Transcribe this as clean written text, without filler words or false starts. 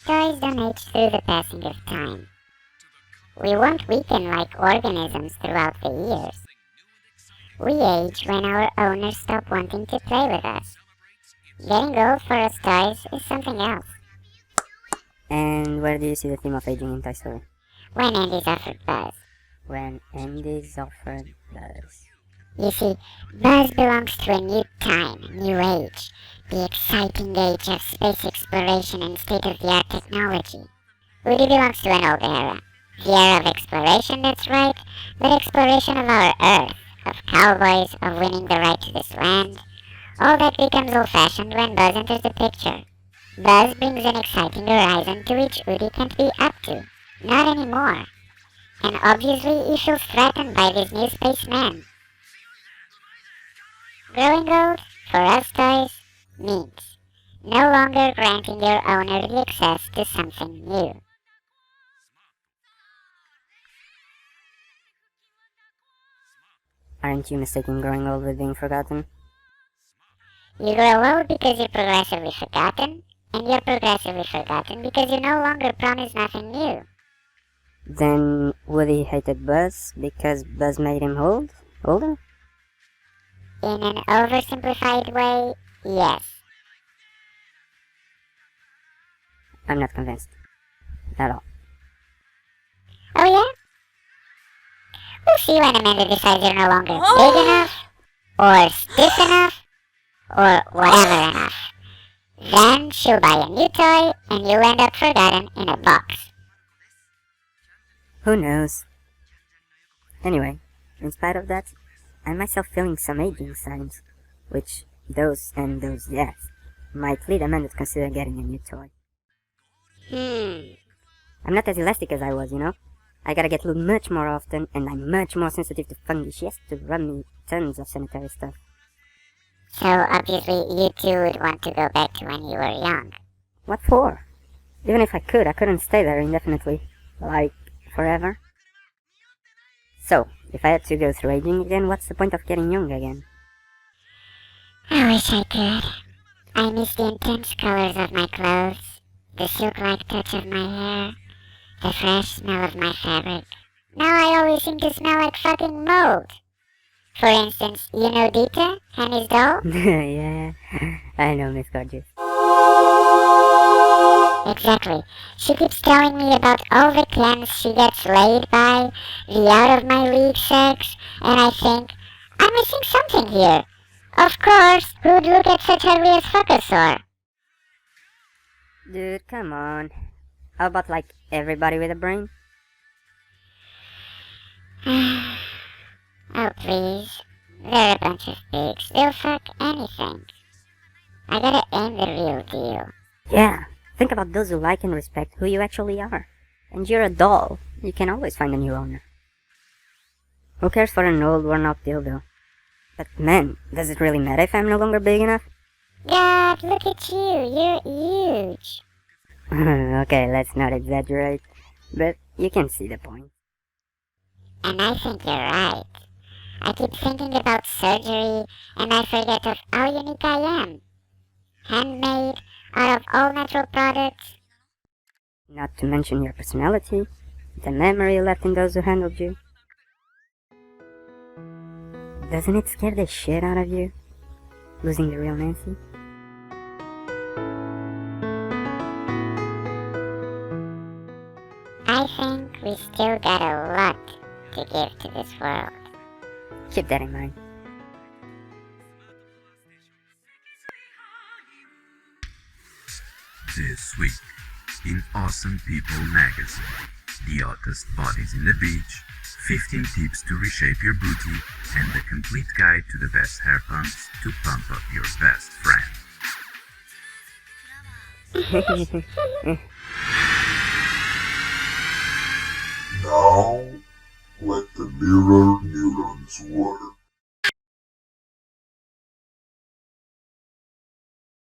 toys don't age through the passing of time. We won't weaken like organisms throughout the years. We age when our owners stop wanting to play with us. Getting old for us toys is something else. And where do you see the theme of aging in Toy Story? When Andy's offered Buzz. When Andy's offered Buzz. You see, Buzz belongs to a new time, new age. The exciting age of space exploration and state-of-the-art technology. Woody belongs to an old era. The era of exploration, that's right, but exploration of our Earth, of cowboys, of winning the right to this land. All that becomes old-fashioned when Buzz enters the picture. Buzz brings an exciting horizon to which Woody can't be up to. Not anymore. And obviously he feels threatened by this new spaceman. Growing old, for us toys, means no longer granting your owner the access to something new. Aren't you mistaking growing old with being forgotten? You grow old because you're progressively forgotten, and you're progressively forgotten because you no longer promise nothing new. Then Woody hated Buzz because Buzz made him older? In an oversimplified way, yes. I'm not convinced. At all. Oh yeah? We'll see when Amanda decides you're no longer big enough, or stiff enough, or whatever enough. Then she'll buy a new toy, and you'll end up forgotten in a box. Who knows? Anyway, in spite of that, I'm myself feeling some aging signs, which those yes, might lead Amanda to consider getting a new toy. I'm not as elastic as I was, you know? I gotta get lubed much more often, and I'm much more sensitive to fungi. She has to run me tons of sanitary stuff. So obviously you two would want to go back to when you were young. What for? Even if I couldn't stay there indefinitely. Like, forever. So, if I had to go through aging again, what's the point of getting young again? I wish I could. I miss the intense colors of my clothes, the silk-like touch of my hair, the fresh smell of my fabric. Now I always seem to smell like fucking mold. For instance, you know Dita, Henny's doll? Yeah, I know, Miss Gorgeous. Exactly. She keeps telling me about all the Kens she gets laid by, the out-of-my-league sex, and I think, I'm missing something here. Of course, who'd look at such ugly as Fokstar? Dude, come on. How about like everybody with a brain? Oh please. They're a bunch of pigs. They'll fuck anything. I gotta aim the real deal. Yeah, think about those who like and respect who you actually are. And you're a doll. You can always find a new owner. Who cares for an old worn out dildo? But man, does it really matter if I'm no longer big enough? God, look at you. You're huge. Okay, let's not exaggerate. But you can see the point. And I think you're right. I keep thinking about surgery, and I forget of how unique I am. Handmade, out of all natural products. Not to mention your personality, the memory left in those who handled you. Doesn't it scare the shit out of you? Losing the real Nancy? I think we still got a lot to give to this world. Keep that in mind. This week, in Awesome People magazine, the hottest bodies in the beach, 15 tips to reshape your booty, and the complete guide to the best hair pumps to pump up your best friend. Now, let the mirror neurons work.